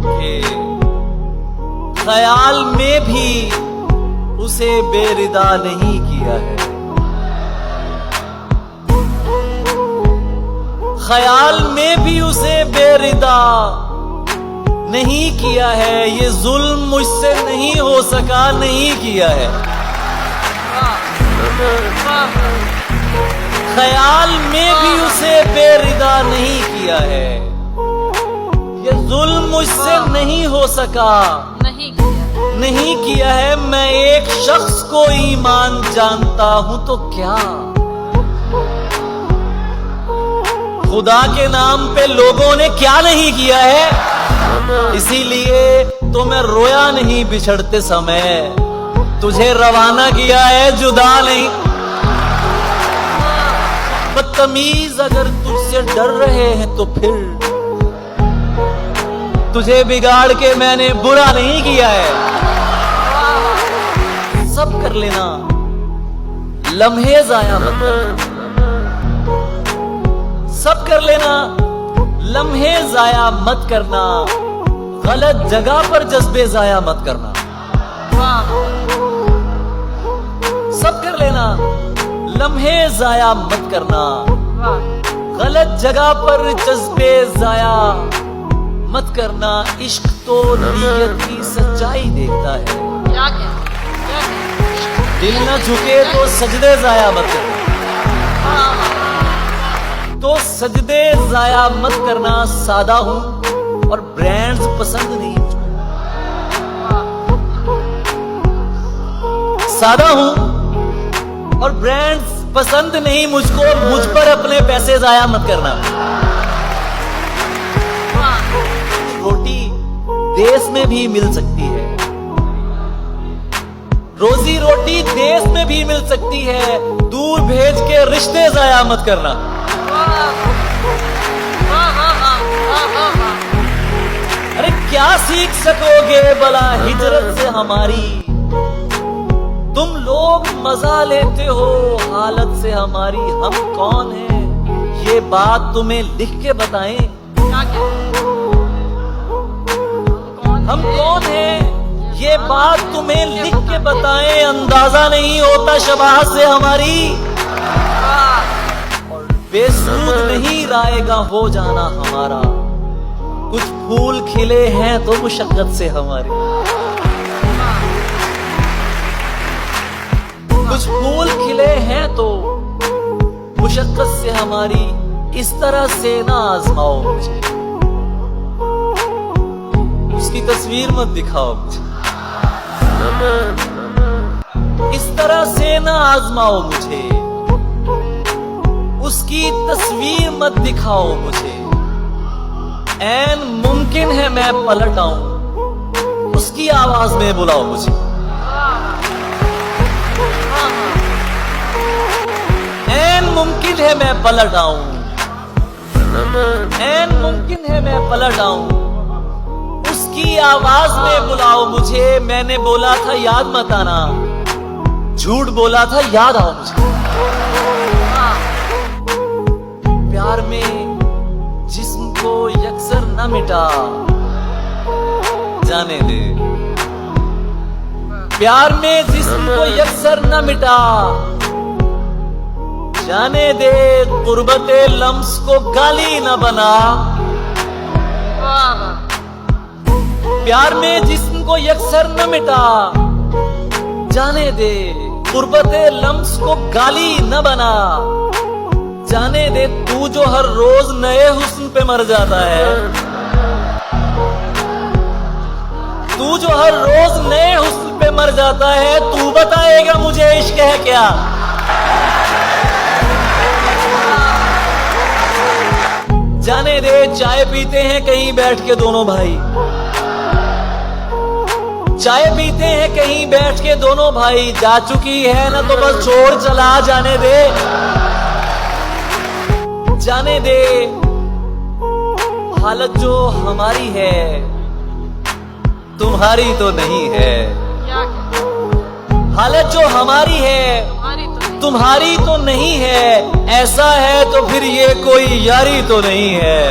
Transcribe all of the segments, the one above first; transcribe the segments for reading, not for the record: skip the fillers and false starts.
कि ख्याल में भी उसे बेरिदा नहीं किया है, ख्याल में भी उसे बेरिदा नहीं किया है। ये जुल्म मुझसे नहीं हो सका, नहीं किया है। ख्याल में भी उसे बेरिदा नहीं किया है। ये जुल्म मुझसे नहीं हो सका, नहीं किया है। मैं एक शख्स को ईमान जानता हूं तो क्या, खुदा के नाम पे लोगों ने क्या नहीं किया है। इसीलिए तो मैं रोया नहीं बिछड़ते समय, तुझे रवाना किया है जुदा नहीं। बदतमीज अगर तुझसे डर रहे हैं तो फिर तुझे बिगाड़ के मैंने बुरा नहीं किया है। सब कर लेना, लम्हे जाया मत करना। सब कर लेना, लम्हे जाया मत करना। गलत जगह पर जज्बे जाया मत करना। सब कर लेना, लम्हे जाया मत करना। गलत जगह पर जज्बे जाया मत करना। इश्क तो नीयत की सच्चाई देखता है। दिल न झुके तो सजदे जाया मत करना। तो सजदे जाया मत करना। सादा हूं और ब्रांड्स पसंद नहीं मुझको। सादा हूं और ब्रांड्स पसंद नहीं मुझको। मुझ पर अपने पैसे जाया मत करना। रोटी देश में भी मिल सकती है, रोजी रोटी देश में भी मिल सकती है। दूर भेज के रिश्ते जाया मत करना। अरे क्या सीख सकोगे भला हिजरत से हमारी। तुम लोग मजा लेते हो हालत से हमारी। हम कौन हैं ये बात तुम्हें लिख के बताएं। हम कौन हैं ये बात तुम्हें लिख के बताएं। अंदाजा नहीं होता शबाह से हमारी। और बेसूद नहीं रायगा हो जाना हमारा। कुछ फूल खिले हैं तो मुशक्कत से हमारी। कुछ फूल खिले हैं तो मुशक्कत से हमारी। इस तरह से ना आजमाओ मुझे। उसकी तस्वीर मत दिखाओ मुझे। इस तरह से ना आजमाओ मुझे। उसकी तस्वीर मत दिखाओ मुझे। ऐन मुमकिन है मैं पलट आऊं, उसकी आवाज में बुलाओ मुझे। ऐन मुमकिन है मैं पलट आऊं, ऐन मुमकिन है मैं पलट आऊं, उसकी आवाज में बुलाओ मुझे। मैंने बोला था याद मत आना, झूठ बोला था याद आओ मुझे। प्यार में जिस्म को यकसर न मिटा, जाने दे। प्यार में जिस्म को यकसर न मिटा, जाने दे। गुर्बते लम्स को गाली न बना। प्यार में जिस्म को यकसर न मिटा, जाने दे। गुर्बते लम्स को गाली न बना, जाने दे। तू जो हर रोज नए हुस्न पे मर जाता है, तू जो हर रोज नए हुस्न पे मर जाता है, तू बताएगा मुझे इश्क है क्या। जाने दे। चाय पीते हैं कहीं बैठ के दोनों भाई, चाय पीते हैं कहीं बैठ के दोनों भाई। जा चुकी है ना तो बस छोड़ चला, जाने दे, जाने दे। हालत जो हमारी है तुम्हारी तो नहीं है। हालत जो हमारी है तुम्हारी तो नहीं है। ऐसा है तो फिर ये कोई यारी तो नहीं है।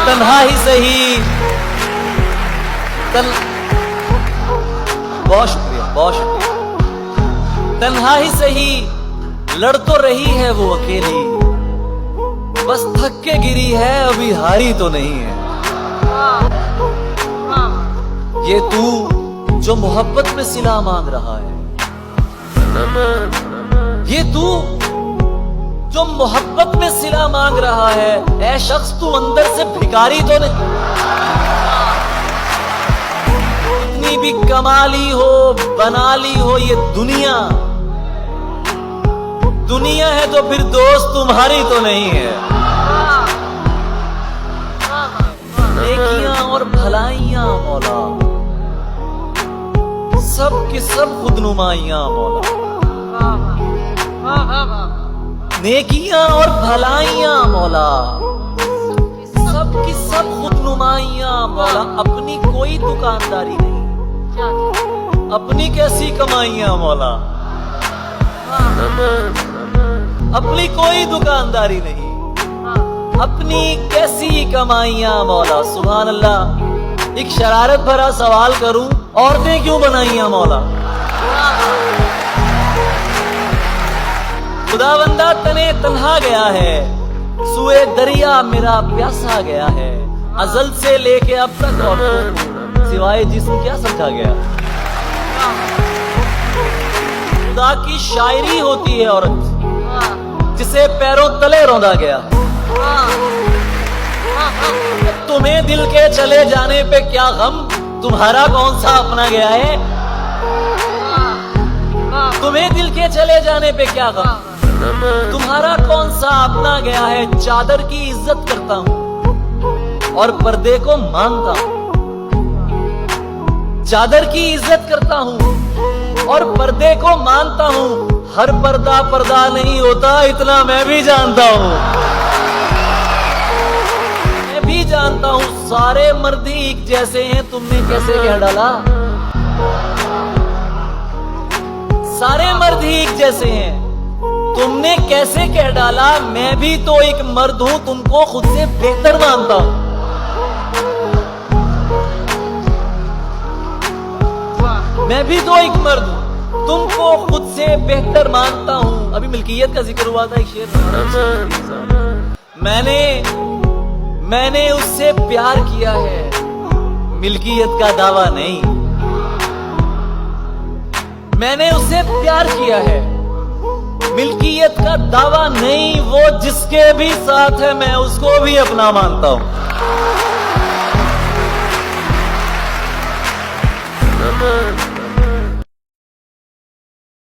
तन्हा ही सही बहुत शुक्रिया, बहुत शुक्रिया। तन्हा ही सही लड़ तो रही है वो अकेली, बस थक के गिरी है, अभी हारी तो नहीं है। ये तू जो मोहब्बत में सिला मांग रहा है, ये तू जो मोहब्बत में सिला मांग रहा है, ऐ शख्स तू अंदर से भिखारी तो नहीं। इतनी भी कमाली हो, बना ली हो ये दुनिया, दुनिया है तो फिर दोस्त तुम्हारी तो नहीं है। नेकियां और भलाइयां मौला, सब की सब खुदनुमाइयां मौला। नेकियां और भलाइयां मौला, सब की सब खुदनुमाइयां मौला। अपनी कोई दुकानदारी नहीं, अपनी कैसी कमाइयां मौला, अपनी कोई दुकानदारी नहीं, अपनी कैसी कमाइयां मौला। सुभान अल्लाह। एक शरारत भरा सवाल करूं, औरतें क्यों बनाइयां मौला? खुदावंदा तने तन्हा गया है, सुए दरिया मेरा प्यासा गया है। अजल से लेके अब तक औरतों को सिवाय जिस्म क्या समझा गया? खुदा की शायरी होती है औरत, जिसे पैरों तले रौंदा गया। तुम्हें दिल के चले जाने पे क्या गम, तुम्हारा कौन सा अपना गया है? तुम्हें दिल के चले जाने पे क्या गम, तुम्हारा कौन सा अपना गया है? चादर की इज्जत करता हूं और पर्दे को मानता हूं, चादर की इज्जत करता हूं और पर्दे को मानता हूं। हर पर्दा पर्दा नहीं होता, इतना मैं भी जानता हूं। मैं भी जानता हूं सारे मर्द ही एक जैसे हैं, तुमने कैसे कह डाला? सारे मर्द ही एक जैसे हैं, तुमने कैसे कह डाला? मैं भी तो एक मर्द हूं, तुमको खुद से बेहतर मानता हूं। मैं भी तो एक मर्द हूं, तुमको खुद से बेहतर मानता हूं। अभी मिल्कियत का जिक्र हुआ था, एक शेर। मैंने उससे प्यार किया है, मिल्कियत का दावा नहीं। मैंने उससे प्यार किया है, मिल्कियत का दावा नहीं। वो जिसके भी साथ है मैं उसको भी अपना मानता हूं।